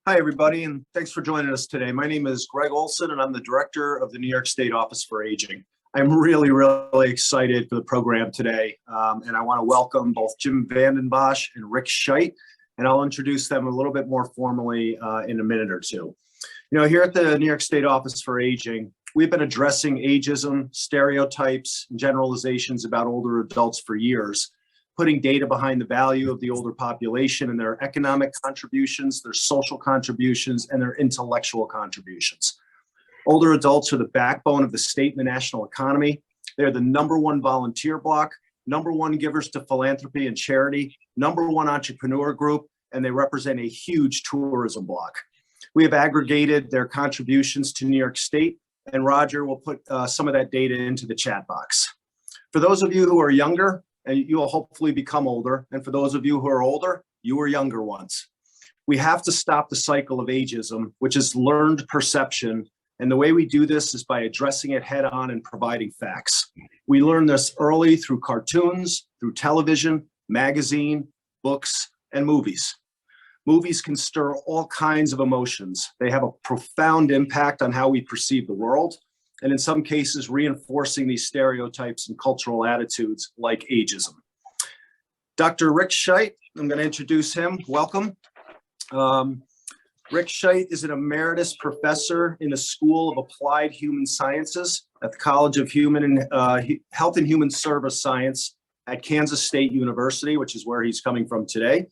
Hi, everybody, and thanks for joining us today. My name is Greg Olsen, and I'm the director of the New York State Office for Aging. I'm really excited for the program today, and I want to welcome both Jim Vanden Bossche and Rick Scheit, and I'll introduce them a little bit more formally in a minute or two. Here at the New York State Office for Aging, we've been addressing ageism, stereotypes, and generalizations about older adults for years, putting data behind the value of the older population and their economic contributions, their social contributions, and their intellectual contributions. Older adults are the backbone of the state and the national economy. They're the #1 volunteer bloc, #1 givers to philanthropy and charity, #1 entrepreneur group, and they represent a huge tourism bloc. We have aggregated their contributions to New York State, and Roger will put some of that data into the chat box. For those of you who are younger, and you will hopefully become older, and for those of you who are older, you were younger once. We have to stop the cycle of ageism, which is learned perception, and the way we do this is by addressing it head on and providing facts. We learn this early through cartoons, through television, magazine, books, and movies. Movies can stir all kinds of emotions. They have a profound impact on how we perceive the world, and in some cases reinforcing these stereotypes and cultural attitudes like ageism. Dr. Rick Scheit, I'm going to introduce him. Welcome. Rick Scheit is an emeritus professor in the School of Applied Human Sciences at the College of Health and Human Service Science at Kansas State University, which is where he's coming from today.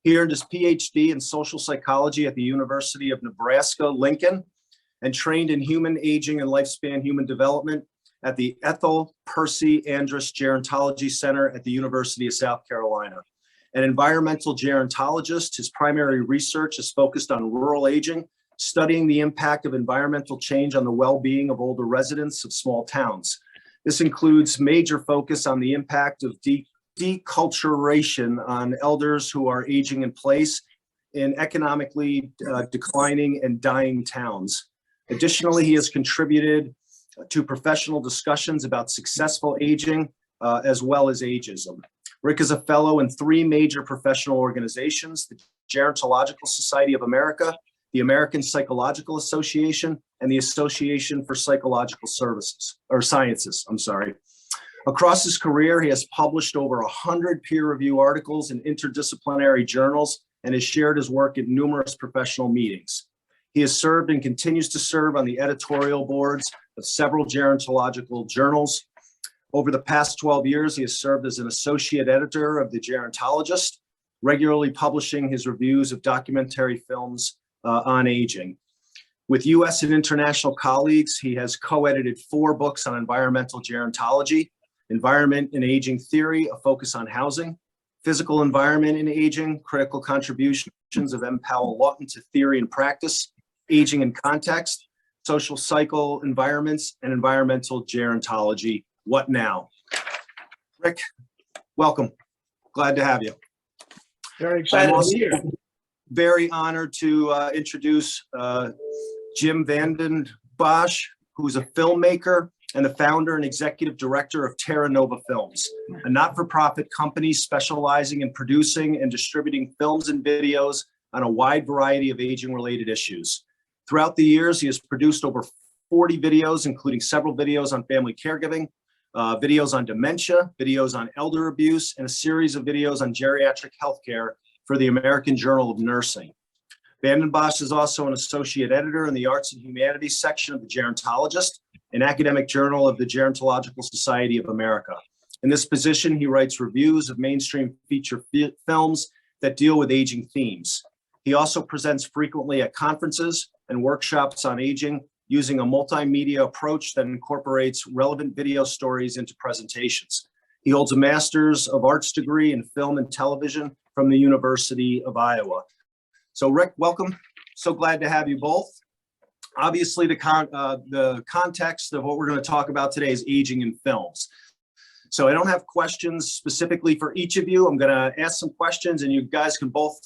He earned his PhD in social psychology at the University of Nebraska-Lincoln, and trained in human aging and lifespan human development at the Ethel Percy Andrus Gerontology Center at the University of South Carolina. An environmental gerontologist, his primary research is focused on rural aging, studying the impact of environmental change on the well-being of older residents of small towns. This includes major focus on the impact of deculturation on elders who are aging in place in economically declining and dying towns. Additionally, he has contributed to professional discussions about successful aging as well as ageism. Rick is a fellow in 3 major professional organizations: the Gerontological Society of America, the American Psychological Association, and the Association for Psychological Sciences. Across his career, he has published over 100 peer-reviewed articles in interdisciplinary journals and has shared his work at numerous professional meetings. He has served and continues to serve on the editorial boards of several gerontological journals. Over the past 12 years, he has served as an associate editor of The Gerontologist, regularly publishing his reviews of documentary films on aging. With US and international colleagues, he has co-edited 4 books on environmental gerontology: Environment and Aging Theory, a focus on housing; Physical Environment in Aging, critical contributions of M. Powell Lawton to theory and practice; Aging in Context, Social Cycle Environments, and Environmental Gerontology, What Now? Rick, welcome. Glad to have you. Very excited to be here. Very honored to introduce Jim Vanden Bossche, who's a filmmaker and the founder and executive director of Terra Nova Films, a not-for-profit company specializing in producing and distributing films and videos on a wide variety of aging-related issues. Throughout the years, he has produced over 40 videos, including several videos on family caregiving, videos on dementia, videos on elder abuse, and a series of videos on geriatric healthcare for the American Journal of Nursing. Vanden Bossche is also an associate editor in the Arts and Humanities section of The Gerontologist, an academic journal of the Gerontological Society of America. In this position, he writes reviews of mainstream feature films that deal with aging themes. He also presents frequently at conferences and workshops on aging using a multimedia approach that incorporates relevant video stories into presentations. He holds a Master's of Arts degree in Film and Television from the University of Iowa. So Rick, welcome. So glad to have you both. Obviously, the context of what we're going to talk about today is aging in films. So I don't have questions specifically for each of you. I'm going to ask some questions, and you guys can both,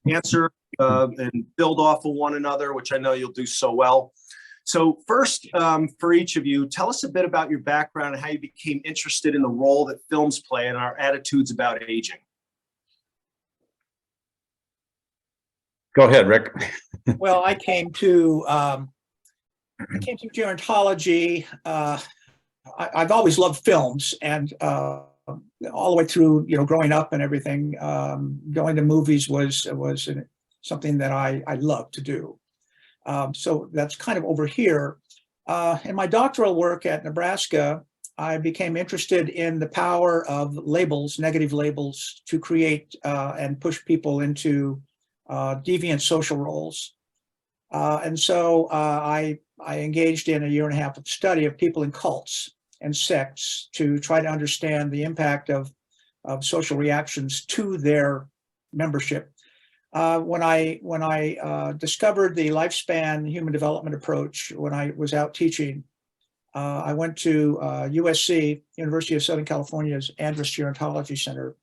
answer and build off of one another, which I know you'll do so well. So first, for each of you, tell us a bit about your background and how you became interested in the role that films play in our attitudes about aging. Go ahead, Rick. Well, I came to gerontology. I've always loved films, and all the way through, growing up and everything, going to movies was something that I loved to do. So that's kind of over here. In my doctoral work at Nebraska, I became interested in the power of labels, negative labels, to create and push people into deviant social roles. And so I engaged in a year and a half of study of people in cults and sects to try to understand the impact of social reactions to their membership. When I discovered the lifespan human development approach, when I was out teaching, I went to USC, University of Southern California's Andrus Gerontology Center,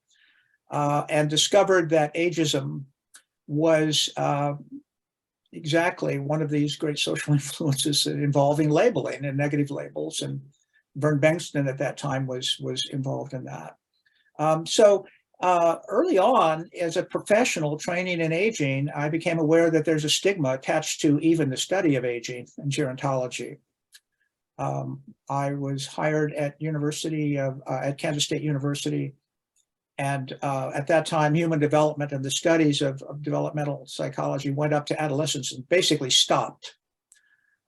and discovered that ageism was exactly one of these great social influences involving labeling and negative labels. And Vern Bengtson at that time was involved in that. So early on, as a professional training in aging, I became aware that there's a stigma attached to even the study of aging and gerontology. I was hired at at Kansas State University, and at that time, human development and the studies of developmental psychology went up to adolescence and basically stopped.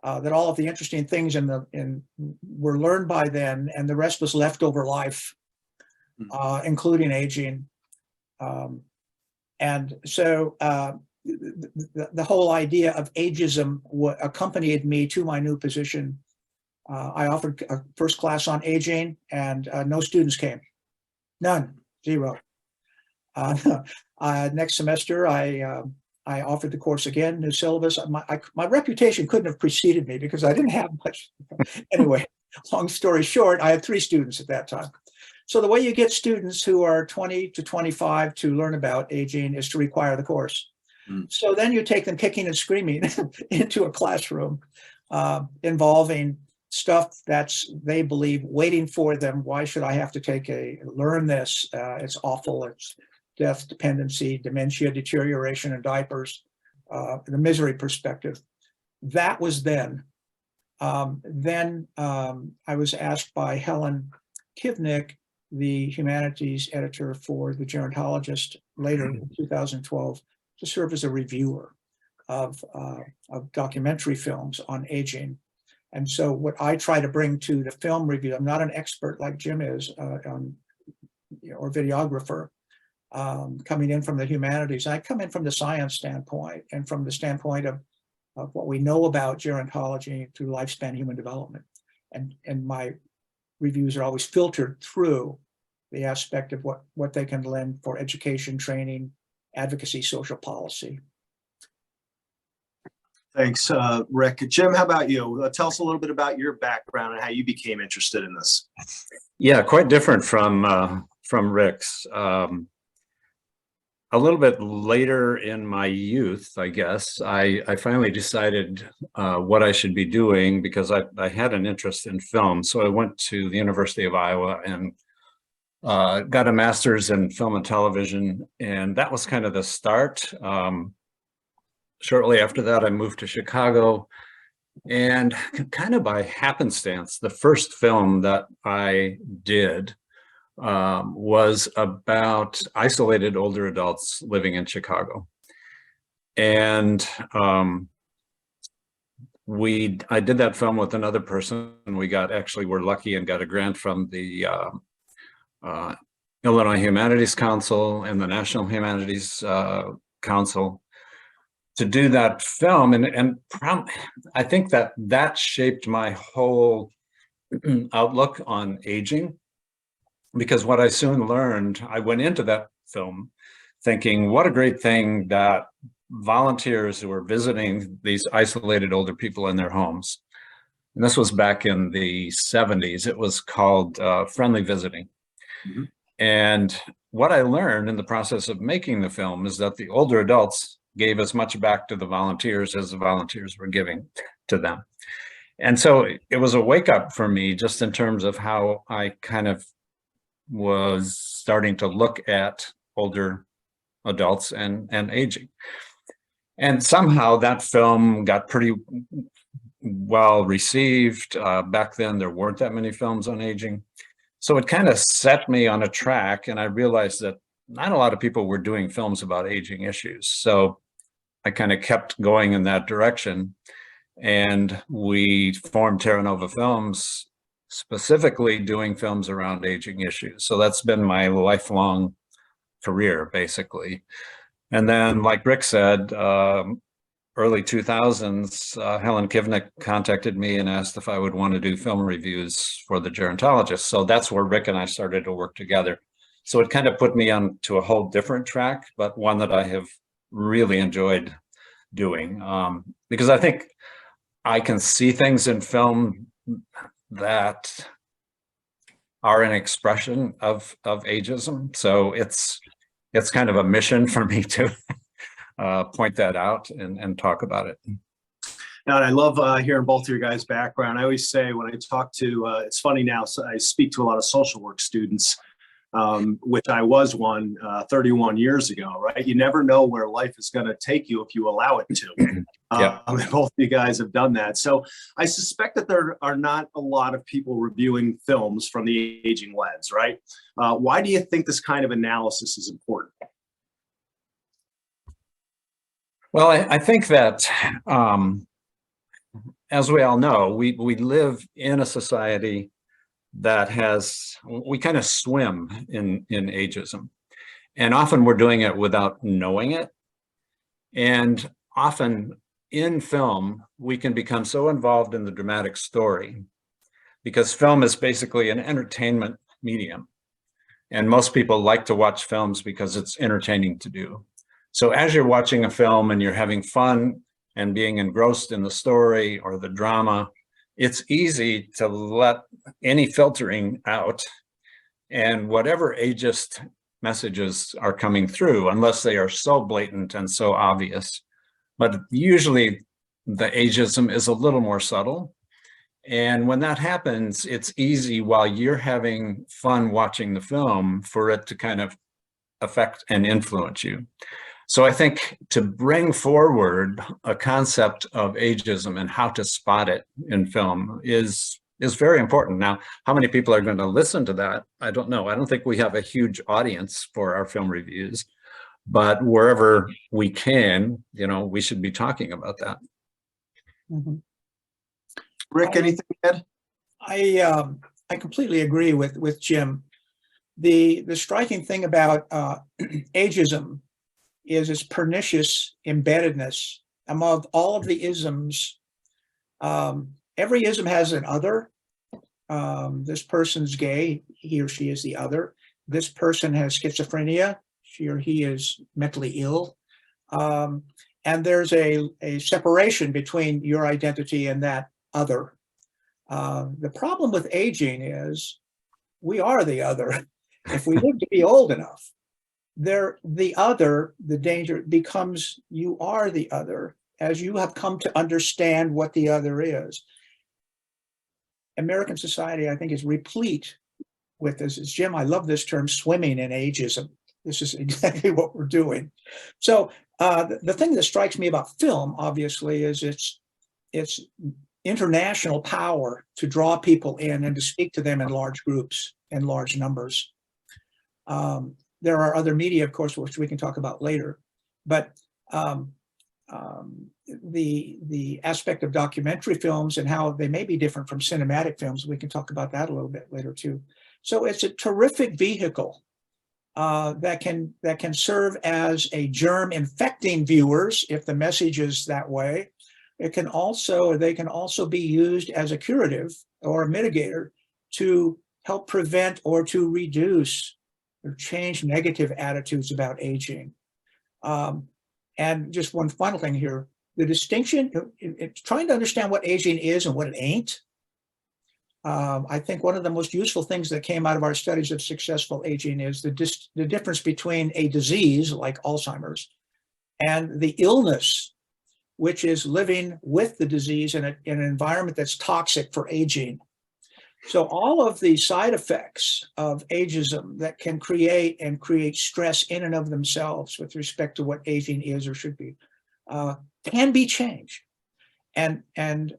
That all of the interesting things were learned by then, and the rest was leftover life, including aging. And so the whole idea of ageism accompanied me to my new position. I offered a first class on aging, and no students came. None, zero. Next semester, I offered the course again, new syllabus. My reputation couldn't have preceded me because I didn't have much. Anyway, long story short, I had 3 students at that time. So the way you get students who are 20 to 25 to learn about aging is to require the course. So then you take them kicking and screaming into a classroom involving stuff that's, they believe, waiting for them. Why should I have to learn this? It's awful. It's death, dependency, dementia, deterioration in diapers, the misery perspective. That was then. Then I was asked by Helen Kivnick, the humanities editor for The Gerontologist, later in 2012, to serve as a reviewer of documentary films on aging. And so what I try to bring to the film review, I'm not an expert like Jim is, or videographer, coming in from the humanities. I come in from the science standpoint and from the standpoint of what we know about gerontology through lifespan human development. And my reviews are always filtered through the aspect of what they can lend for education, training, advocacy, social policy. Thanks, Rick. Jim, how about you? Tell us a little bit about your background and how you became interested in this. Yeah, quite different from Rick's. A little bit later in my youth, I guess, I finally decided what I should be doing because I had an interest in film. So I went to the University of Iowa and got a master's in film and television, and that was kind of the start. Shortly after that, I moved to Chicago, and kind of by happenstance, the first film that I did was about isolated older adults living in Chicago. And I did that film with another person. We're lucky and got a grant from the Illinois Humanities Council and the National Humanities Council to do that film. And I think that shaped my whole outlook on aging. Because what I soon learned, I went into that film thinking, what a great thing that volunteers who were visiting these isolated older people in their homes. And this was back in the 70s. It was called friendly visiting. Mm-hmm. And what I learned in the process of making the film is that the older adults gave as much back to the volunteers as the volunteers were giving to them. And so it was a wake up for me just in terms of how I kind of was starting to look at older adults and aging. And somehow that film got pretty well received. Back then, there weren't that many films on aging. So it kind of set me on a track, and I realized that not a lot of people were doing films about aging issues. So I kind of kept going in that direction. And we formed Terra Nova Films, specifically doing films around aging issues. So that's been my lifelong career, basically. And then, like Rick said, early 2000s, Helen Kivnick contacted me and asked if I would want to do film reviews for the Gerontologist. So that's where Rick and I started to work together. So it kind of put me on to a whole different track, but one that I have really enjoyed doing, because I think I can see things in film that are an expression of ageism. So it's kind of a mission for me to point that out and talk about it. And I love hearing both of your guys' background. I always say when I talk to, it's funny now, so I speak to a lot of social work students, which I was one 31 years ago, right? You never know where life is going to take you if you allow it to. Yeah. Both of you guys have done that. So I suspect that there are not a lot of people reviewing films from the aging lens, right? Why do you think this kind of analysis is important? Well, I think that, as we all know, we live in a society that we kind of swim in ageism. And often we're doing it without knowing it. And often in film, we can become so involved in the dramatic story because film is basically an entertainment medium. And most people like to watch films because it's entertaining to do. So as you're watching a film and you're having fun and being engrossed in the story or the drama, it's easy to let any filtering out, and whatever ageist messages are coming through, unless they are so blatant and so obvious. But usually the ageism is a little more subtle. And when that happens, it's easy while you're having fun watching the film for it to kind of affect and influence you. So I think to bring forward a concept of ageism and how to spot it in film is very important. Now, how many people are going to listen to that? I don't know. I don't think we have a huge audience for our film reviews, but wherever we can, we should be talking about that. Mm-hmm. Rick, anything to add? I completely agree with Jim. The striking thing about ageism is its pernicious embeddedness among all of the isms. Every ism has an other. This person's gay, he or she is the other. This person has schizophrenia, she or he is mentally ill. And there's a separation between your identity and that other. The problem with aging is we are the other. If we live to be old enough, the other, the danger becomes you are the other as you have come to understand what the other is. American society, I think, is replete with this. As Jim, I love this term, swimming in ageism. This is exactly what we're doing. So the thing that strikes me about film, obviously, is its international power to draw people in and to speak to them in large groups and large numbers. There are other media, of course, which we can talk about later, but the aspect of documentary films and how they may be different from cinematic films, we can talk about that a little bit later too. So it's a terrific vehicle that can serve as a germ infecting viewers if the message is that way. They can also be used as a curative or a mitigator to help prevent or to reduce or change negative attitudes about aging. And just one final thing here, the distinction, it's trying to understand what aging is and what it ain't. I think one of the most useful things that came out of our studies of successful aging is the difference between a disease like Alzheimer's and the illness, which is living with the disease in an environment that's toxic for aging. So all of the side effects of ageism that can create stress in and of themselves with respect to what aging is or should be can be changed. And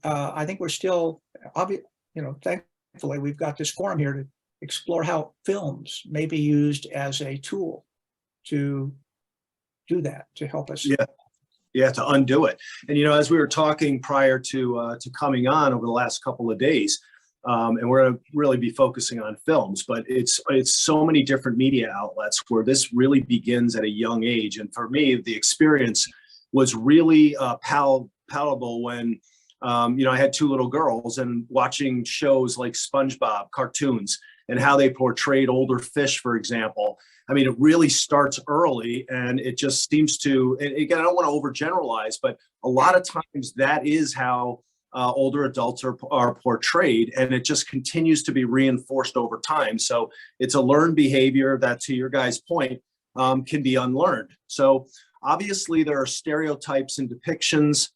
I think we're still, thankfully, we've got this forum here to explore how films may be used as a tool to do that, to help us. Yeah, to undo it. And, as we were talking prior to coming on over the last couple of days, and we're going to really be focusing on films, but it's so many different media outlets where this really begins at a young age. And for me, the experience was really palatable when, I had two little girls, and watching shows like SpongeBob, cartoons, and how they portrayed older fish, for example. I mean, it really starts early, and it just seems to, and again, I don't want to overgeneralize, but a lot of times that is how older adults are portrayed, and it just continues to be reinforced over time. So it's a learned behavior that, to your guys' point, can be unlearned. So obviously there are stereotypes and depictions.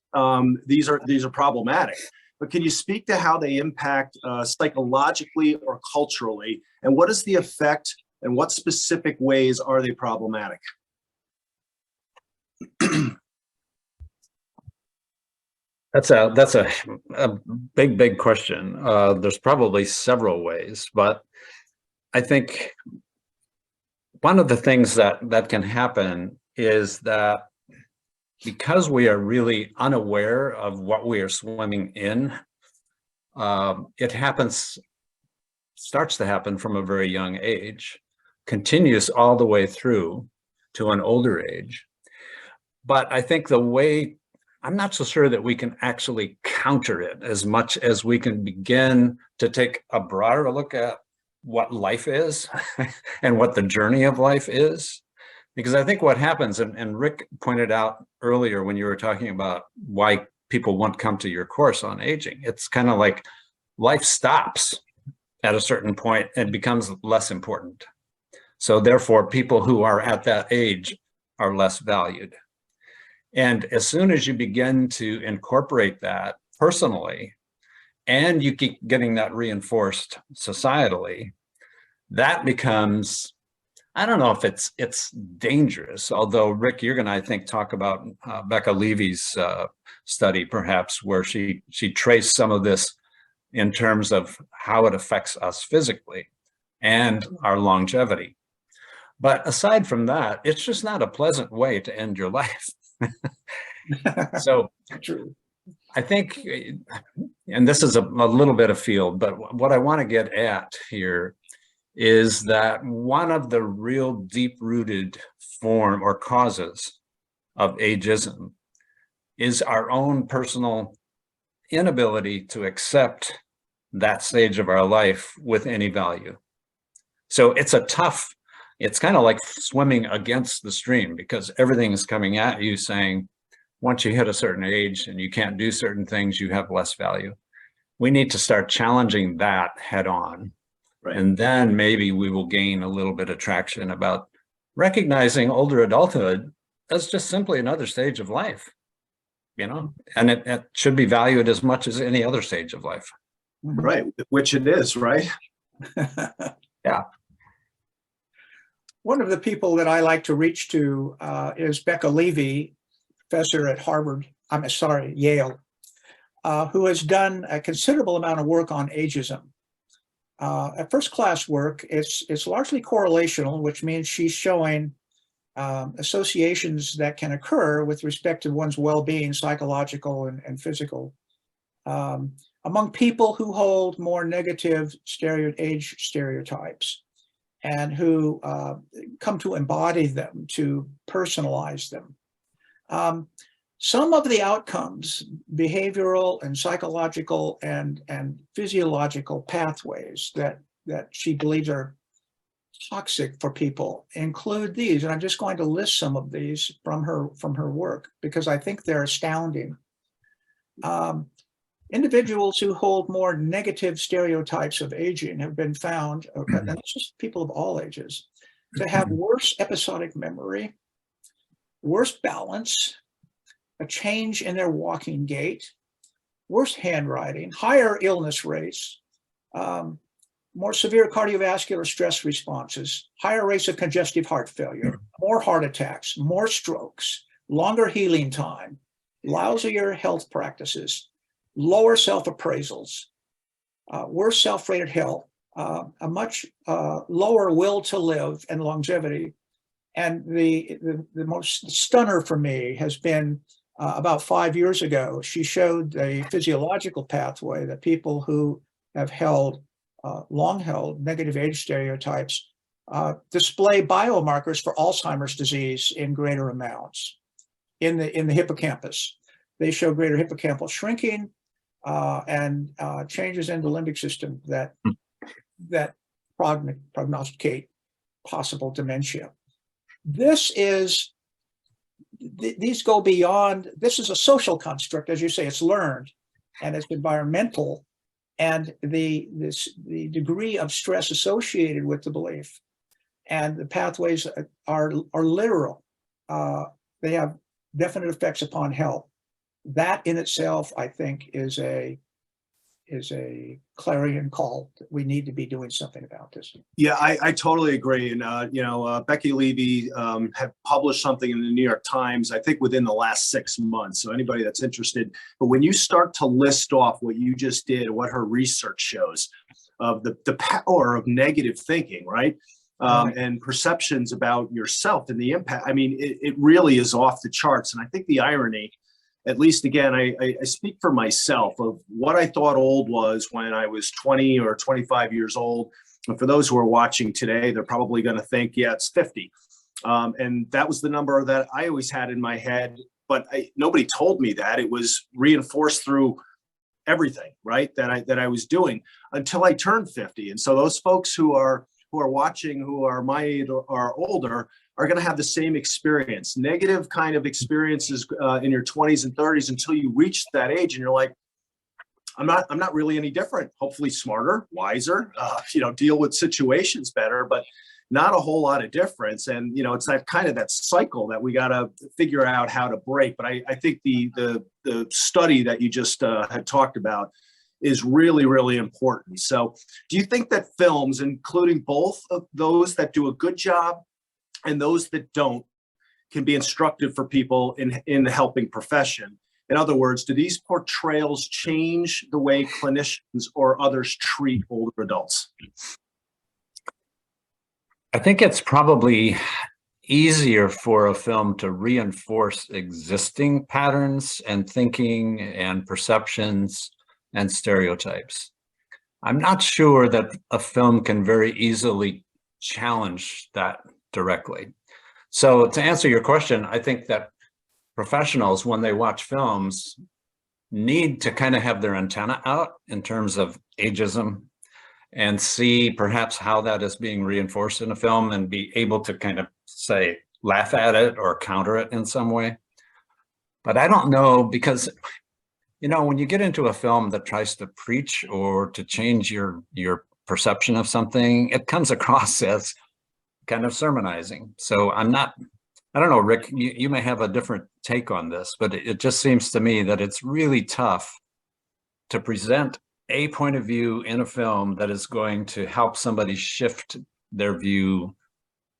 These are problematic. But can you speak to how they impact psychologically or culturally, and what is the effect, and what specific ways are they problematic? That's a big question. There's probably several ways, but I think one of the things that can happen is that because we are really unaware of what we are swimming in, it starts to happen from a very young age, continues all the way through to an older age. But I think I'm not so sure that we can actually counter it as much as we can begin to take a broader look at what life is and what the journey of life is. Because I think what happens, and Rick pointed out earlier when you were talking about why people won't come to your course on aging, it's kind of like life stops at a certain point and becomes less important. So therefore, people who are at that age are less valued. And as soon as you begin to incorporate that personally, and you keep getting that reinforced societally, that becomes, I don't know if it's dangerous, although Rick, you're going to, I think, talk about Becca Levy's study, perhaps, where she traced some of this in terms of how it affects us physically and our longevity. But aside from that, it's just not a pleasant way to end your life. So True. I think, and this is a little bit afield, but what I want to get at here is that one of the real deep-rooted form or causes of ageism is our own personal inability to accept that stage of our life with any value. So it's it's kind of like swimming against the stream, because everything is coming at you saying, once you hit a certain age and you can't do certain things, you have less value. We need to start challenging that head on. Right. And then maybe we will gain a little bit of traction about recognizing older adulthood as just simply another stage of life, and it should be valued as much as any other stage of life. Right, which it is, right? Yeah. One of the people that I like to reach to is Becca Levy, professor at Yale, who has done a considerable amount of work on ageism. At first class work, it's largely correlational, which means she's showing associations that can occur with respect to one's well-being, psychological and physical, among people who hold more negative age stereotypes and who come to embody them, to personalize them. Some of the outcomes, behavioral and psychological and physiological pathways that she believes are toxic for people include these, and I'm just going to list some of these from her work because I think they're astounding. Individuals who hold more negative stereotypes of aging have been found, and it's just people of all ages, to have worse episodic memory, worse balance, a change in their walking gait, worse handwriting, higher illness rates, more severe cardiovascular stress responses, higher rates of congestive heart failure, more heart attacks, more strokes, longer healing time, lousier health practices, lower self-appraisals, worse self-rated health, a much lower will to live and longevity. And the most stunner for me has been about 5 years ago. She showed a physiological pathway that people who have held long-held negative age stereotypes display biomarkers for Alzheimer's disease in greater amounts in the hippocampus. They show greater hippocampal shrinking and changes in the limbic system that prognosticate possible dementia. These go beyond. This is a social construct, as you say. It's learned, and it's environmental, and the degree of stress associated with the belief, and the pathways are literal. They have definite effects upon health. That in itself, I think, is a clarion call that we need to be doing something about this. Yeah, I totally agree. And, Becky Levy had published something in the New York Times, I think within the last 6 months. So anybody that's interested, but when you start to list off what you just did, what her research shows of the power of negative thinking, right? Right. And perceptions about yourself and the impact, I mean, it really is off the charts. And I think the irony, at least again, I speak for myself, of what I thought old was when I was 20 or 25 years old. And for those who are watching today, they're probably going to think, yeah, it's 50. And that was the number that I always had in my head. But nobody told me that. It was reinforced through everything, right, that I was doing until I turned 50. And so those folks who are watching, who are my age or are older, are going to have the same experience, negative kind of experiences in your 20s and 30s until you reach that age, and you're like, I'm not really any different. Hopefully smarter, wiser, deal with situations better, but not a whole lot of difference. And it's that cycle that we got to figure out how to break. But I think the study that you just had talked about is really, really important. So do you think that films, including both of those that do a good job and those that don't, can be instructive for people in the helping profession? In other words, do these portrayals change the way clinicians or others treat older adults? I think it's probably easier for a film to reinforce existing patterns and thinking and perceptions and stereotypes. I'm not sure that a film can very easily challenge that directly. So to answer your question, I think that professionals, when they watch films, need to kind of have their antenna out in terms of ageism and see perhaps how that is being reinforced in a film and be able to kind of say, laugh at it or counter it in some way. But I don't know, because when you get into a film that tries to preach or to change your perception of something, it comes across as kind of sermonizing. So I don't know, Rick, you may have a different take on this, but it just seems to me that it's really tough to present a point of view in a film that is going to help somebody shift their view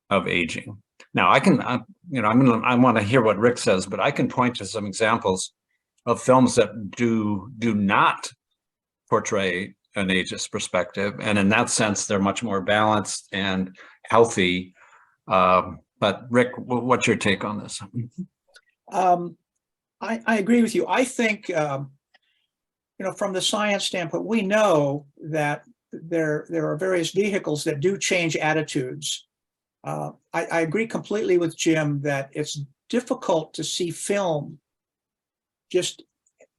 of aging. Now, I want to hear what Rick says, but I can point to some examples of films that do not portray an ageist perspective, and in that sense, they're much more balanced and healthy. But Rick, what's your take on this? I agree with you. I think, from the science standpoint, we know that there are various vehicles that do change attitudes. I agree completely with Jim that it's difficult to see film, just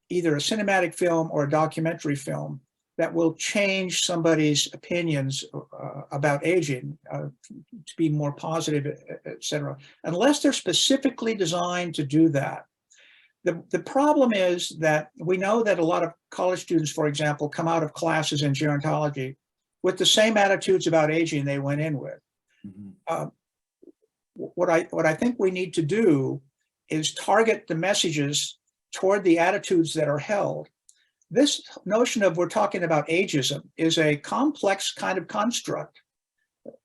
either a cinematic film or a documentary film, that will change somebody's opinions about aging to be more positive, et cetera, unless they're specifically designed to do that. The problem is that we know that a lot of college students, for example, come out of classes in gerontology with the same attitudes about aging they went in with. Mm-hmm. What I think we need to do is target the messages toward the attitudes that are held. This notion of we're talking about ageism is a complex kind of construct.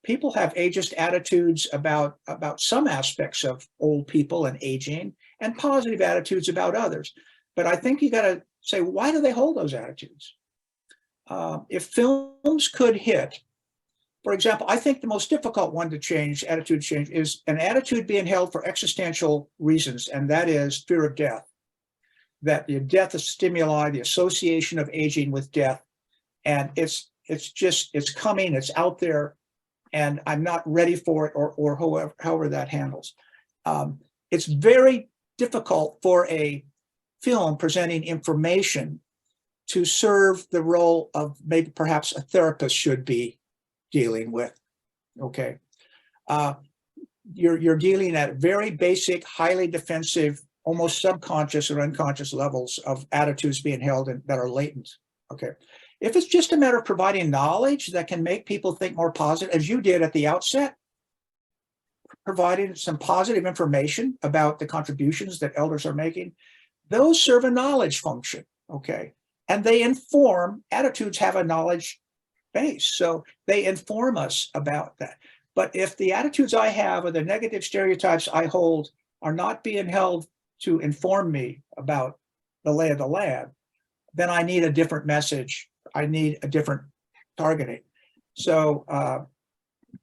People have ageist attitudes about some aspects of old people and aging, and positive attitudes about others. But I think you got to say, why do they hold those attitudes? If films could hit, for example, I think the most difficult one to change, attitude change, is an attitude being held for existential reasons, and that is fear of death. That the death of stimuli, the association of aging with death, and it's coming, it's out there, and I'm not ready for it, or however that handles. It's very difficult for a film presenting information to serve the role of maybe perhaps a therapist should be dealing with. Okay, you're dealing at very basic, highly defensive, almost subconscious or unconscious levels of attitudes being held that are latent. Okay, if it's just a matter of providing knowledge that can make people think more positive, as you did at the outset, providing some positive information about the contributions that elders are making, those serve a knowledge function. Okay, and they inform, attitudes have a knowledge base, so they inform us about that. But if the attitudes I have or the negative stereotypes I hold are not being held to inform me about the lay of the land, then I need a different message. I need a different targeting. So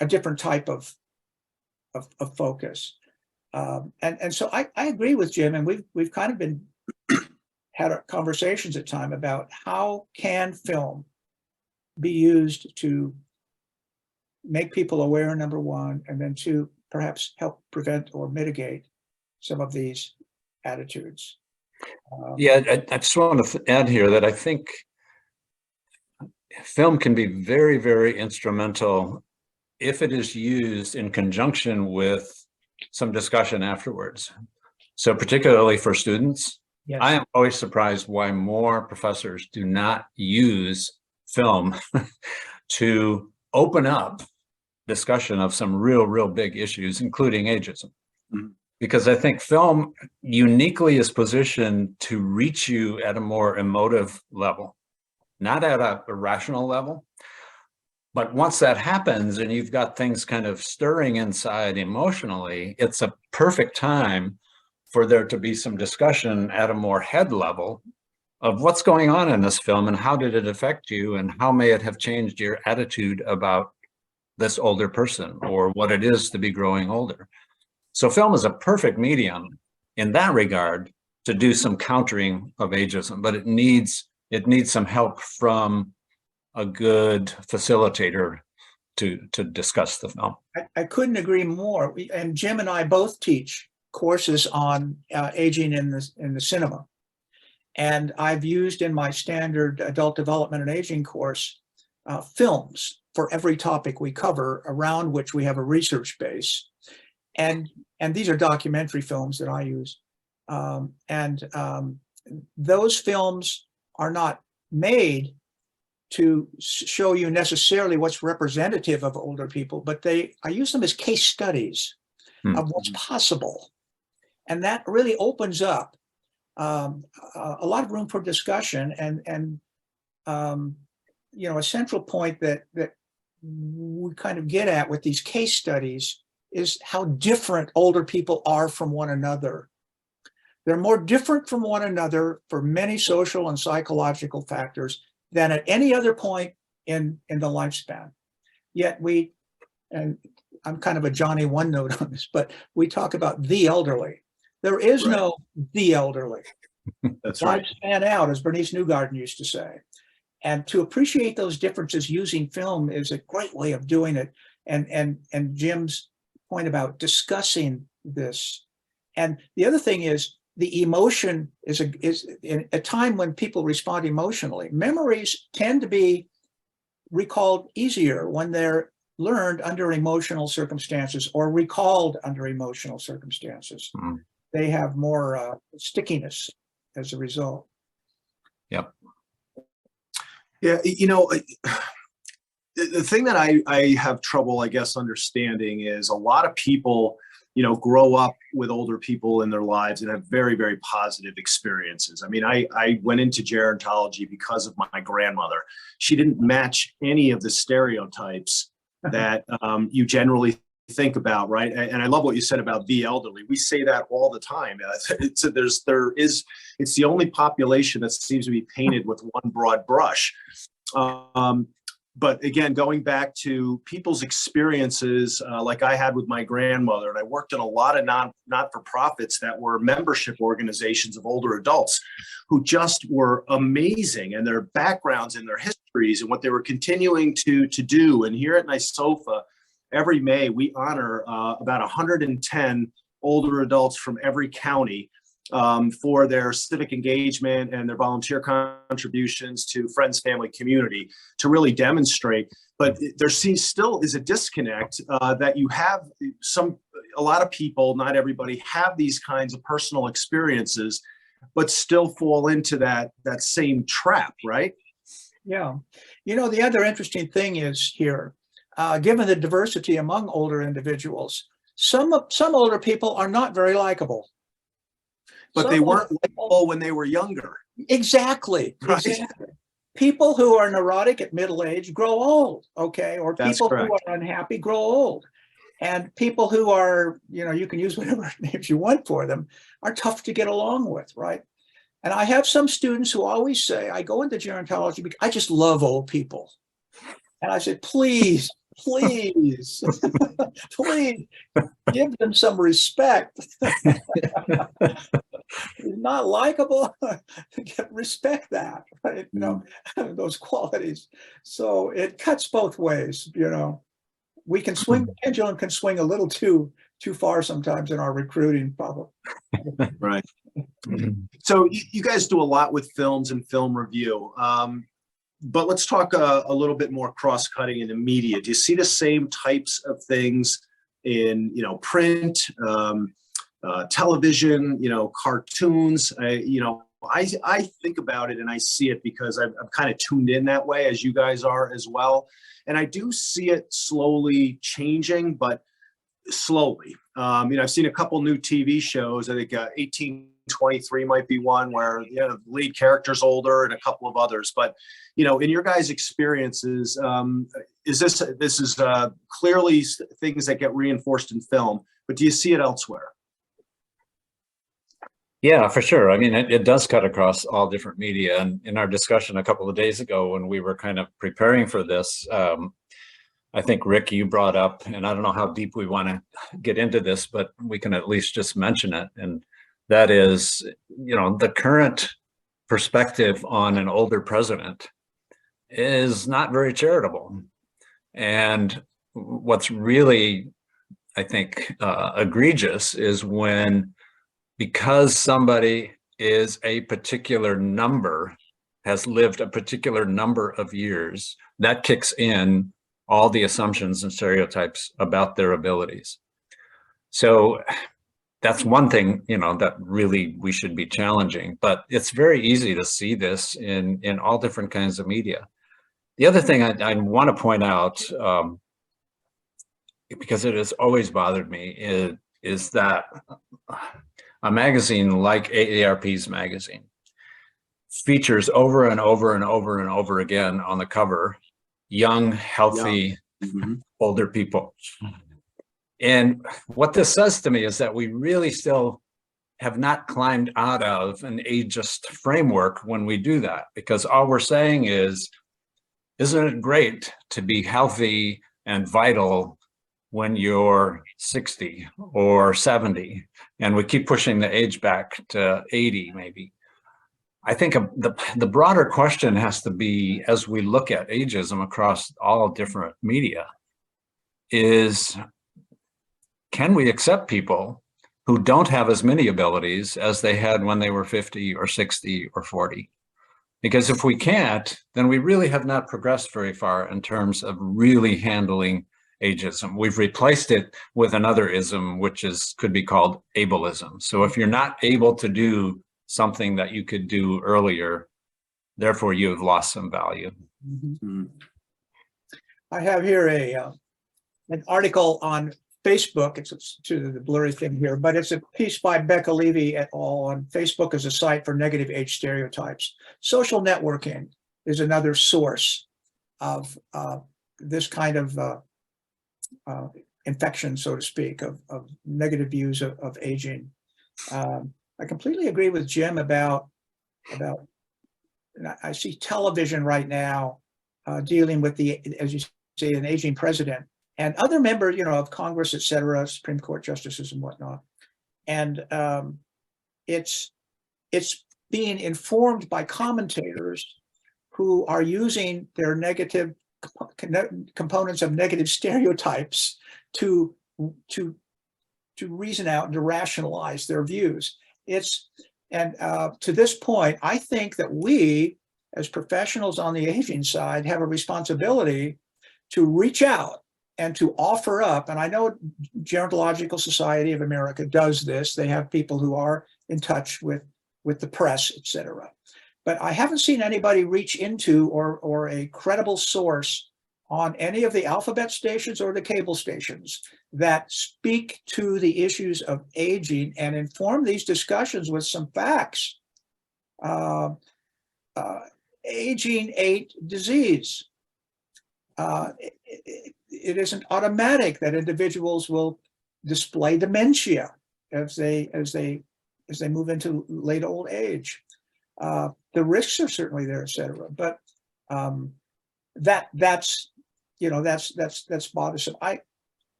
a different type of focus. And so I agree with Jim, and we've kind of been had conversations at time about how can film be used to make people aware, number one, and then two, perhaps help prevent or mitigate some of these attitudes. Yeah, I just want to add here that I think film can be very, very instrumental if it is used in conjunction with some discussion afterwards. So particularly for students, Yes. I am always surprised why more professors do not use film to open up discussion of some real big issues, including ageism. Mm-hmm. Because I think film uniquely is positioned to reach you at a more emotive level, not at a rational level. But once that happens and you've got things kind of stirring inside emotionally, it's a perfect time for there to be some discussion at a more head level of what's going on in this film and how did it affect you and how may it have changed your attitude about this older person or what it is to be growing older. So film is a perfect medium in that regard to do some countering of ageism, but it needs some help from a good facilitator to discuss the film. I couldn't agree more. And Jim and I both teach courses on aging in the cinema. And I've used in my standard adult development and aging course films for every topic we cover, around which we have a research base. And these are documentary films that I use. Those films are not made to show you necessarily what's representative of older people, but I use them as case studies of what's possible. And that really opens up a lot of room for discussion and a central point that we kind of get at with these case studies is how different older people are from one another. They're more different from one another for many social and psychological factors than at any other point in the lifespan. Yet and I'm kind of a Johnny one note on this, but we talk about the elderly. There is no the elderly. That's right. Lifespan out, as Bernice Newgarden used to say. And to appreciate those differences using film is a great way of doing it. And Jim's point about discussing this. And the other thing is the emotion is in a time when people respond emotionally. Memories tend to be recalled easier when they're learned under emotional circumstances or recalled under emotional circumstances. Mm. They have more stickiness as a result. Yep. Yeah, the thing that I have trouble, I guess, understanding is a lot of people, grow up with older people in their lives and have very, very positive experiences. I mean, I went into gerontology because of my grandmother. She didn't match any of the stereotypes that you generally think about, right? And I love what you said about the elderly. We say that all the time. It's the only population that seems to be painted with one broad brush. But again, going back to people's experiences, like I had with my grandmother, and I worked in a lot of not-for-profits that were membership organizations of older adults who just were amazing, and their backgrounds and their histories and what they were continuing to do. And here at NYSOFA, every May, we honor about 110 older adults from every county for their civic engagement and their volunteer contributions to friends, family, community to really demonstrate. But there still is a disconnect that you have a lot of people, not everybody, have these kinds of personal experiences, but still fall into that same trap, right? Yeah. You know, the other interesting thing is here, given the diversity among older individuals, some older people are not very likable. But they weren't likable when they were younger. Exactly. Right. Exactly. People who are neurotic at middle age grow old, okay? Or people who are unhappy grow old. And people who are, you can use whatever names you want for them, are tough to get along with, right? And I have some students who always say, I go into gerontology because I just love old people. And I said, please, please give them some respect. He's not likable. Respect that, right? Those qualities. So it cuts both ways. We can swing, the pendulum can swing a little too far sometimes in our recruiting, probably. Right. So you guys do a lot with films and film review. But let's talk a little bit more cross-cutting in the media. Do you see the same types of things in, print, television, cartoons? I think about it and I see it because I'm kind of tuned in that way, as you guys are as well. And I do see it slowly changing, but slowly. I've seen a couple new TV shows. I think 1823 might be one where the lead character's older, and a couple of others. But in your guys' experiences, this is clearly things that get reinforced in film, but do you see it elsewhere? Yeah, for sure. I mean, it does cut across all different media. And in our discussion a couple of days ago, when we were kind of preparing for this, I think, Rick, you brought up, and I don't know how deep we want to get into this, but we can at least just mention it. And that is, the current perspective on an older president is not very charitable. And what's really, I think, egregious is when, because somebody is a particular number, has lived a particular number of years, that kicks in all the assumptions and stereotypes about their abilities. So that's one thing, that really we should be challenging, but it's very easy to see this in all different kinds of media. The other thing I want to point out, because it has always bothered me, is that a magazine like AARP's magazine features over and over and over and over again on the cover young, healthy, older people. And what this says to me is that we really still have not climbed out of an ageist framework when we do that, because all we're saying is, isn't it great to be healthy and vital when you're 60 or 70? And we keep pushing the age back to 80, maybe. I think the broader question has to be, as we look at ageism across all different media, is, can we accept people who don't have as many abilities as they had when they were 50 or 60 or 40? Because if we can't, then we really have not progressed very far in terms of really handling ageism. We've replaced it with another ism, which could be called ableism. So if you're not able to do something that you could do earlier, therefore you have lost some value. I have here an article on Facebook. It's to the blurry thing here, but it's a piece by Becca Levy et al. On Facebook as a site for negative age stereotypes. Social networking is another source of this kind of infection, so to speak, of negative views of aging. I completely agree with Jim about and I see television right now dealing with as you say, an aging president and other members, of Congress, et cetera, Supreme Court justices and whatnot. And it's being informed by commentators who are using their negative components of negative stereotypes to reason out and to rationalize their views. To this point, I think that we, as professionals on the aging side, have a responsibility to reach out and to offer up. And I know Gerontological Society of America does this. They have people who are in touch with the press, et cetera. But I haven't seen anybody reach into or a credible source on any of the alphabet stations or the cable stations that speak to the issues of aging and inform these discussions with some facts. Aging ain't disease. It isn't automatic that individuals will display dementia as they move into late old age. The risks are certainly there, et cetera. But that's bothersome.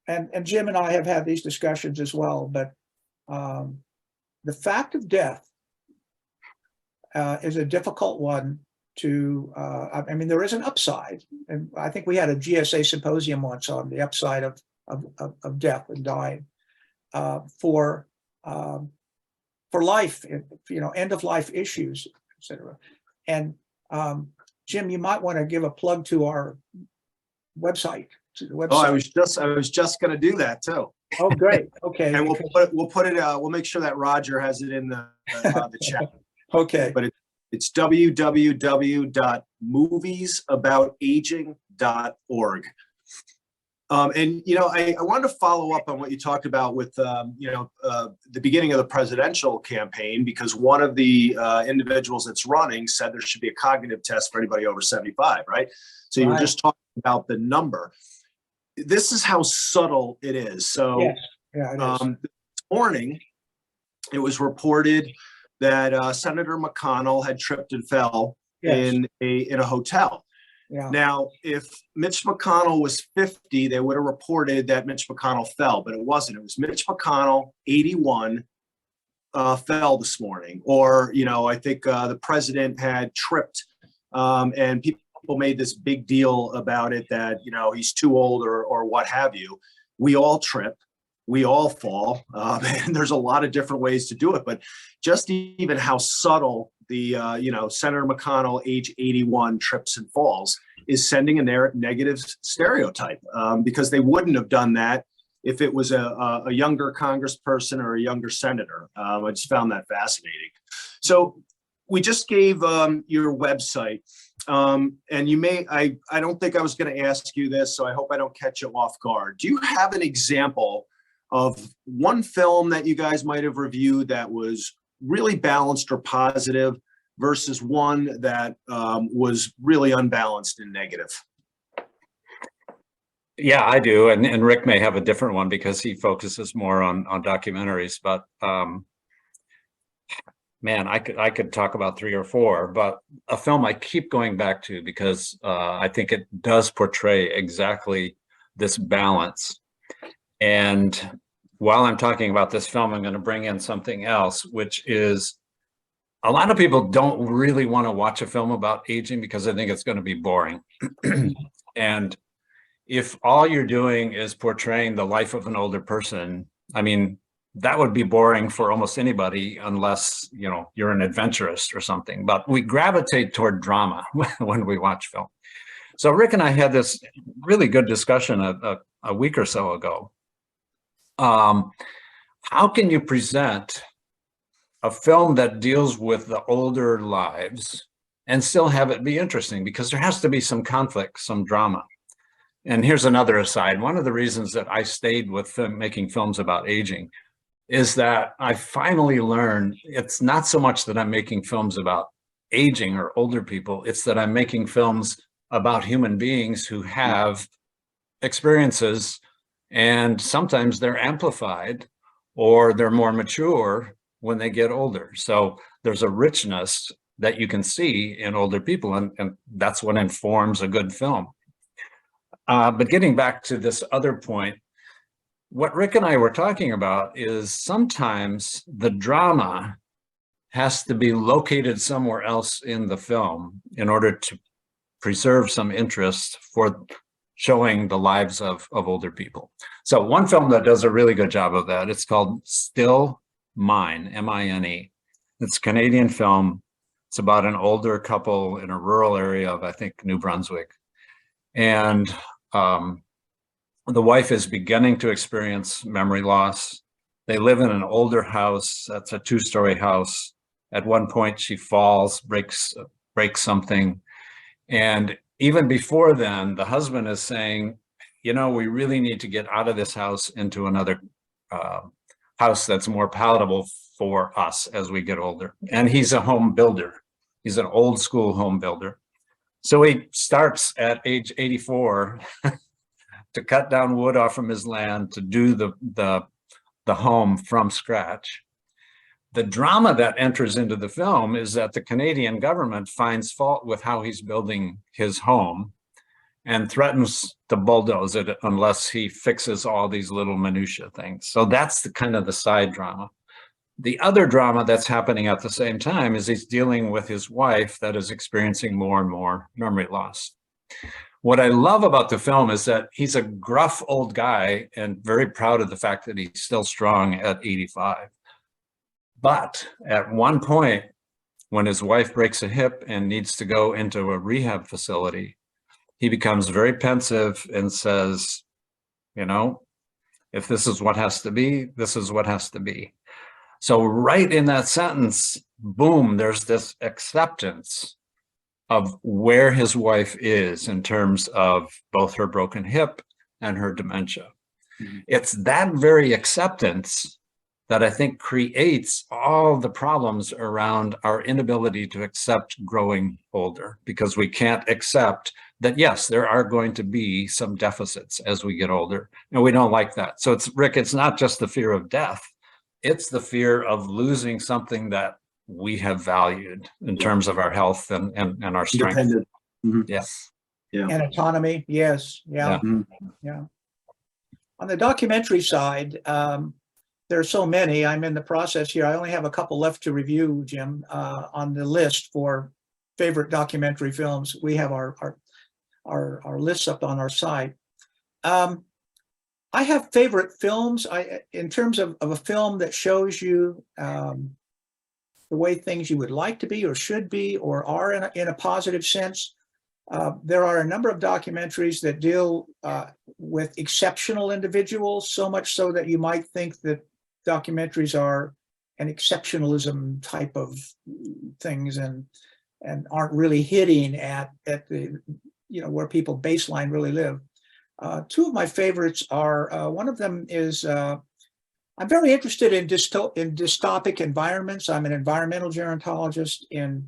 And Jim and I have had these discussions as well. But the fact of death is a difficult one to. I mean, there is an upside, and I think we had a GSA symposium once on the upside of death and dying for life, end of life issues, et cetera. And Jim, you might want to give a plug to our website. To the website. Oh, I was just going to do that too. Oh, great. Okay. And we'll make sure that Roger has it in the chat. Okay. But it's www.moviesaboutaging.org. And I wanted to follow up on what you talked about with the beginning of the presidential campaign, because one of the individuals that's running said there should be a cognitive test for anybody over 75, right? So you were just talking about the number. This is how subtle it is. So yes. Yeah, it is. This morning, it was reported that Senator McConnell had tripped and fell in a hotel. Yeah. Now, if Mitch McConnell was 50, they would have reported that Mitch McConnell fell, but it wasn't. It was Mitch McConnell, 81, fell this morning. Or, I think the president had tripped, and people made this big deal about it that, he's too old or what have you. We all trip. We all fall. And there's a lot of different ways to do it. But just even how subtle the, Senator McConnell, age 81, trips and falls is sending a negative stereotype, because they wouldn't have done that if it was a younger congressperson or a younger senator. I just found that fascinating. So we just gave your website, and I don't think I was going to ask you this, so I hope I don't catch you off guard. Do you have an example of one film that you guys might have reviewed that was really balanced or positive versus one that was really unbalanced and negative? Yeah, I do. And Rick may have a different one because he focuses more on documentaries, but man, I could talk about 3 or 4, but a film I keep going back to because I think it does portray exactly this balance. And while I'm talking about this film, I'm going to bring in something else, which is a lot of people don't really want to watch a film about aging because they think it's going to be boring. And if all you're doing is portraying the life of an older person, I mean, that would be boring for almost anybody unless, you're an adventurist or something. But we gravitate toward drama when we watch film. So Rick and I had this really good discussion a week or so ago. How can you present a film that deals with the older lives and still have it be interesting? Because there has to be some conflict, some drama. And here's another aside. One of the reasons that I stayed with making films about aging is that I finally learned it's not so much that I'm making films about aging or older people, it's that I'm making films about human beings who have experiences And sometimes they're amplified or they're more mature when they get older. So there's a richness that you can see in older people, and that's what informs a good film. But getting back to this other point, what Rick and I were talking about is sometimes the drama has to be located somewhere else in the film in order to preserve some interest for showing the lives of older people. So one film that does a really good job of that, it's called Still Mine, M-I-N-E. It's a Canadian film. It's about an older couple in a rural area of, I think, New Brunswick. And the wife is beginning to experience memory loss. They live in an older house. That's a 2-story house. At one point, she falls, breaks something. And even before then, the husband is saying, you know, we really need to get out of this house into another house that's more palatable for us as we get older. And he's a home builder. He's an old school home builder. So he starts at age 84 to cut down wood off from his land to do the home from scratch. The drama that enters into the film is that the Canadian government finds fault with how he's building his home and threatens to bulldoze it unless he fixes all these little minutia things. So that's the kind of the side drama. The other drama that's happening at the same time is he's dealing with his wife that is experiencing more and more memory loss. What I love about the film is that he's a gruff old guy and very proud of the fact that he's still strong at 85. But at one point, when his wife breaks a hip and needs to go into a rehab facility, he becomes very pensive and says, you know, if this is what has to be, this is what has to be. So right in that sentence, boom, there's this acceptance of where his wife is in terms of both her broken hip and her dementia. Mm-hmm. It's that very acceptance that I think creates all the problems around our inability to accept growing older, because we can't accept that, yes, there are going to be some deficits as we get older, and we don't like that. So it's, Rick, it's not just the fear of death, it's the fear of losing something that we have valued in terms of our health and our strength. Mm-hmm. Yes. Yeah. And autonomy. Yes. Yeah. Yeah. On the documentary side, there are so many. I'm in the process here. I only have a couple left to review, Jim, on the list for favorite documentary films. We have our lists up on our site. I have favorite films. In terms of a film that shows you the way things you would like to be or should be or are in a positive sense. There are a number of documentaries that deal with exceptional individuals, so much so that you might think that documentaries are an exceptionalism type of things and aren't really hitting at the, you know, where people baseline really live. Two of my favorites are, one of them is, I'm very interested in dystopic environments. I'm an environmental gerontologist in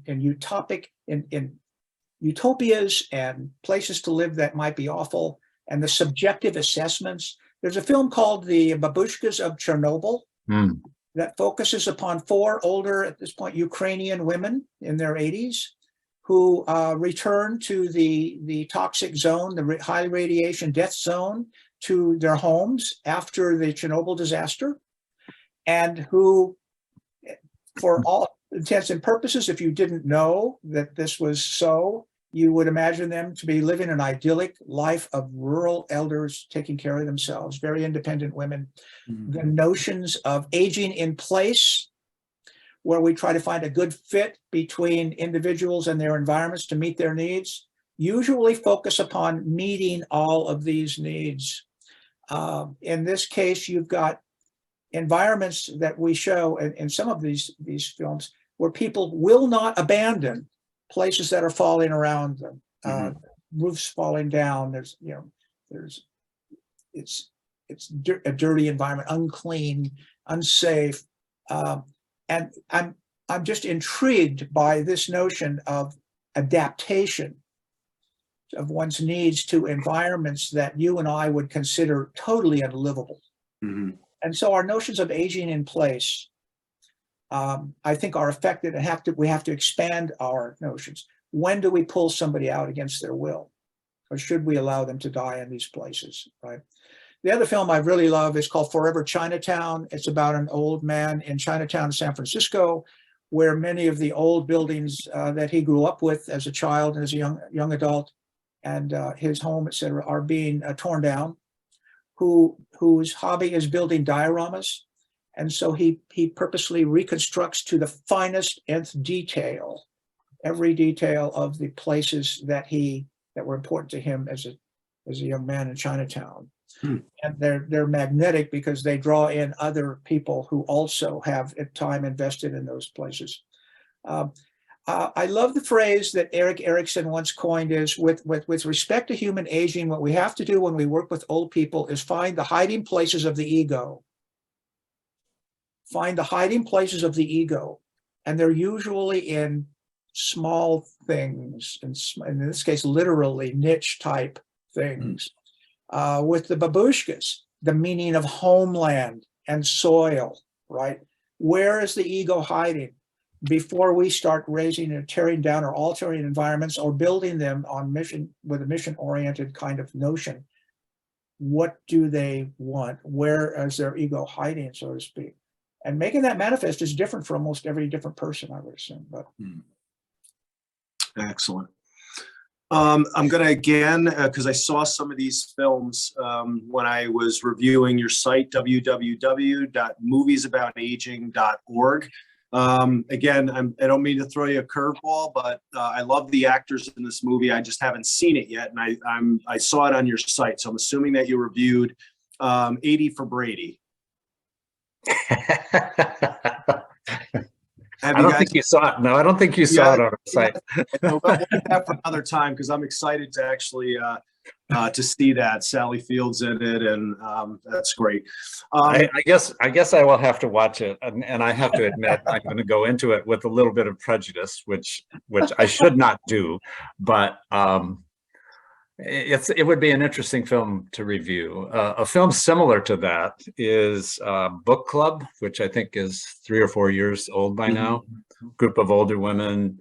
utopias and places to live that might be awful, and the subjective assessments. There's a film called The Babushkas of Chernobyl that focuses upon 4 older, at this point, Ukrainian women in their 80s who return to the toxic zone, the high radiation death zone, to their homes after the Chernobyl disaster, and who, for all intents and purposes, if you didn't know that this was so, you would imagine them to be living an idyllic life of rural elders taking care of themselves, very independent women. Mm-hmm. The notions of aging in place, where we try to find a good fit between individuals and their environments to meet their needs, usually focus upon meeting all of these needs. In this case, you've got environments that we show in some of these films where people will not abandon places that are falling around them, roofs falling down. It's a dirty environment, unclean, unsafe, and I'm just intrigued by this notion of adaptation. of one's needs to environments that you and I would consider totally unlivable. Mhm. And so our notions of aging in place, I think, are affected, and we have to expand our notions. When do we pull somebody out against their will? Or should we allow them to die in these places, right? The other film I really love is called Forever Chinatown. It's about an old man in Chinatown, San Francisco, where many of the old buildings that he grew up with as a child and as a young adult, and his home, et cetera, are being torn down. Whose hobby is building dioramas. And so he purposely reconstructs to the finest nth detail, every detail of the places that were important to him as a young man in Chinatown. And they're magnetic because they draw in other people who also have time invested in those places. I love the phrase that Erik Erikson once coined is, with respect to human aging, what we have to do when we work with old people is find the hiding places of the ego. Find the hiding places of the ego. And they're usually in small things, and in this case, literally niche type things. With the babushkas, the meaning of homeland and soil, right? Where is the ego hiding? Before we start raising and tearing down or altering environments or building them on mission, with a mission-oriented kind of notion, what do they want? Where is their ego hiding, so to speak? And making that manifest is different for almost every different person, I would assume. But Excellent. I'm going to again, because I saw some of these films when I was reviewing your site, www.moviesaboutaging.org. Again, I don't mean to throw you a curveball, but I love the actors in this movie. I just haven't seen it yet, and I saw it on your site, so I'm assuming that you reviewed 80 for Brady. I don't think you saw it. No, I don't think you saw it on our site. We'll leave that for another time, because I'm excited to actually to see that. Sally Field's in it, and that's great. I guess I will have to watch it, and I have to admit I'm going to go into it with a little bit of prejudice, which I should not do, but it would be an interesting film to review. A film similar to that is Book Club, which I think is 3 or 4 years old by now. Group of older women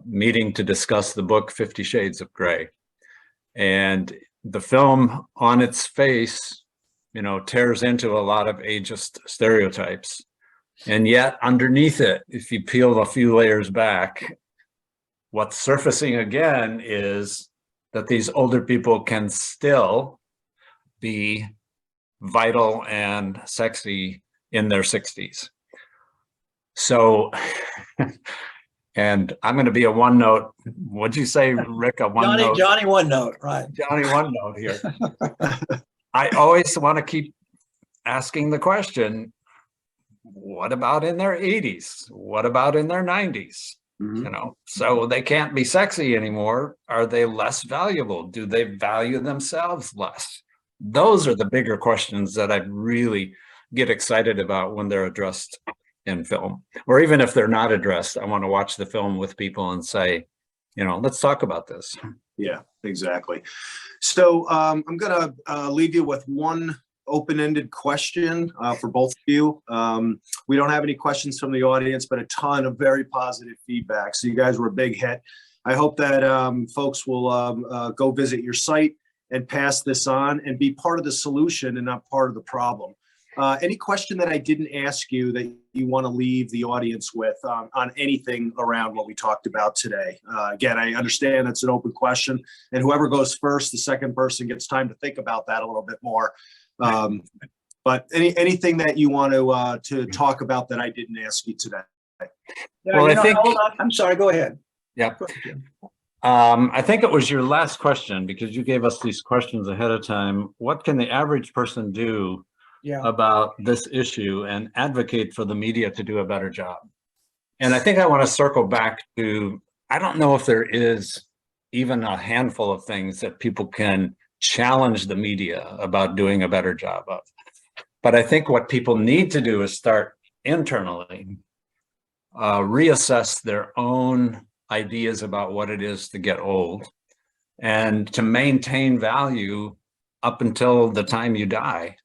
meeting to discuss the book 50 Shades of Grey. And the film on its face, tears into a lot of ageist stereotypes. And yet underneath it, if you peel a few layers back, what's surfacing again is that these older people can still be vital and sexy in their 60s. So, and I'm going to be a one note. What'd you say, Rick? A one note? Johnny one note, right? Johnny one note here. I always want to keep asking the question, what about in their 80s? What about in their 90s? So they can't be sexy anymore. Are they less valuable? Do they value themselves less? Those are the bigger questions that I really get excited about when they're addressed in film. Or even if they're not addressed, I want to watch the film with people and say, let's talk about this. Yeah, exactly. So I'm going to leave you with one open-ended question for both of you. We don't have any questions from the audience, but a ton of very positive feedback. So you guys were a big hit. I hope that folks will go visit your site and pass this on and be part of the solution and not part of the problem. Any question that I didn't ask you that you want to leave the audience with on anything around what we talked about today? Again, I understand it's an open question, and whoever goes first, the second person gets time to think about that a little bit more. But anything that you want to talk about that I didn't ask you today? Yeah, well, I think. Hold on. I'm sorry. Go ahead. Yeah. I think it was your last question, because you gave us these questions ahead of time. What can the average person do about this issue and advocate for the media to do a better job? And I think I want to circle back to, I don't know if there is even a handful of things that people can challenge the media about doing a better job of. But I think what people need to do is start internally, reassess their own ideas about what it is to get old, and to maintain value up until the time you die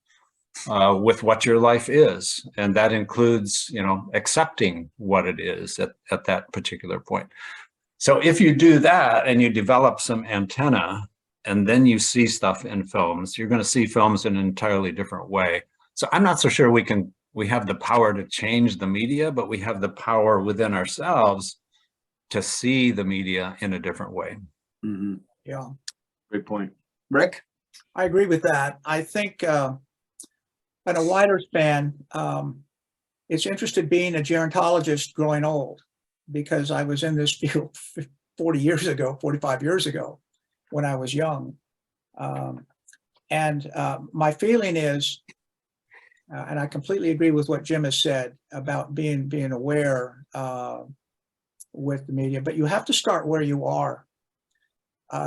with what your life is. And that includes, accepting what it is at that particular point. So if you do that and you develop some antenna, and then you see stuff in films, you're going to see films in an entirely different way. So I'm not so sure we have the power to change the media, but we have the power within ourselves to see the media in a different way. Mm-hmm. Yeah. Great point. Rick? I agree with that. I think at a wider span, it's interesting being a gerontologist growing old, because I was in this field 45 years ago when I was young. My feeling is, and I completely agree with what Jim has said about being aware with the media, but you have to start where you are.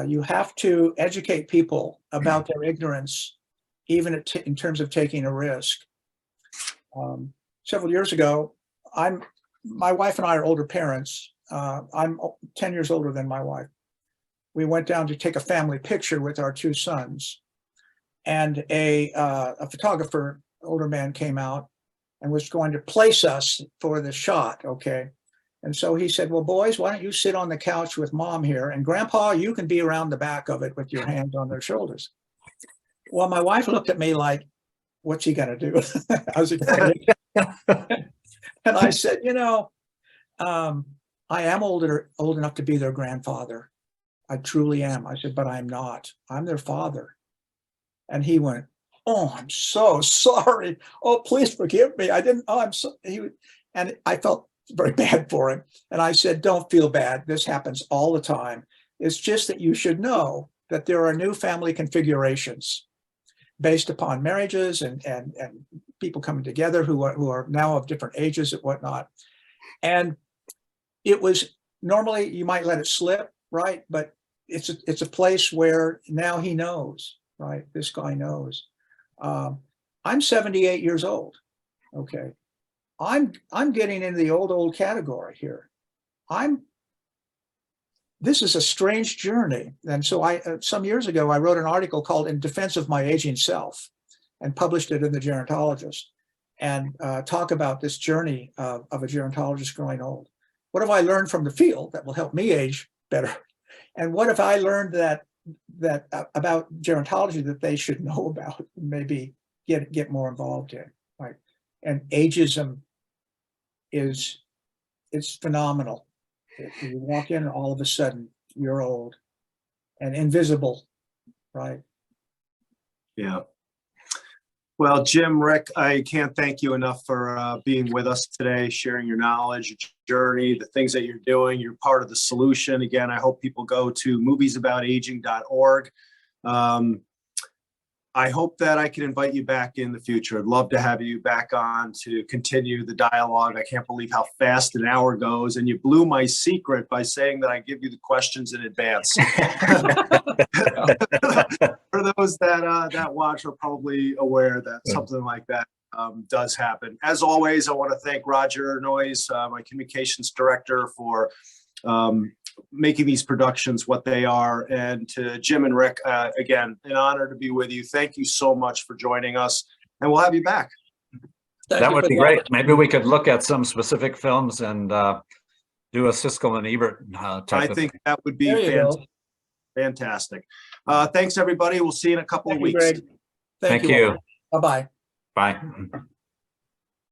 You have to educate people about their ignorance, even in terms of taking a risk. Several years ago, my wife and I are older parents. I'm 10 years older than my wife. We went down to take a family picture with our two sons, and a photographer, older man, came out and was going to place us for the shot. Okay. And so he said, well, boys, why don't you sit on the couch with mom here, and grandpa, you can be around the back of it with your hands on their shoulders. Well, my wife looked at me like, what's he going to do? I was excited. And I said, I am old enough to be their grandfather. I truly am. I said, but I'm not. I'm their father. And he went, oh, I'm so sorry. Oh, please forgive me. I didn't. Oh, I'm so. And I felt very bad for him. And I said, don't feel bad. This happens all the time. It's just that you should know that there are new family configurations based upon marriages and people coming together who are now of different ages and whatnot. And it was normally you might let it slip, right? But it's a place where now he knows, right? This guy knows. I'm 78 years old. Okay. I'm getting into the old category here. This is a strange journey. And so some years ago, I wrote an article called In Defense of My Aging Self and published it in the Gerontologist, and talk about this journey of a gerontologist growing old. What have I learned from the field that will help me age better? And what have I learned that about gerontology that they should know about, maybe get more involved in, right? And ageism it's phenomenal. You walk in and all of a sudden you're old and invisible, right? Yeah. Well, Jim, Rick, I can't thank you enough for being with us today, sharing your knowledge, your journey, the things that you're doing. You're part of the solution. Again, I hope people go to moviesaboutaging.org. I hope that I can invite you back in the future. I'd love to have you back on to continue the dialogue. I can't believe how fast an hour goes, and you blew my secret by saying that I give you the questions in advance. For those that watch are probably aware that something like that does happen. As always, I want to thank Roger Noyes, my communications director, for making these productions what they are. And to Jim and Rick, again, an honor to be with you. Thank you so much for joining us, and we'll have you back. That would be great. Maybe we could look at some specific films and do a Siskel and Ebert type. I think that would be fantastic. Thanks, everybody. We'll see you in a couple of weeks. Greg. Thank you. You. Bye-bye. Bye.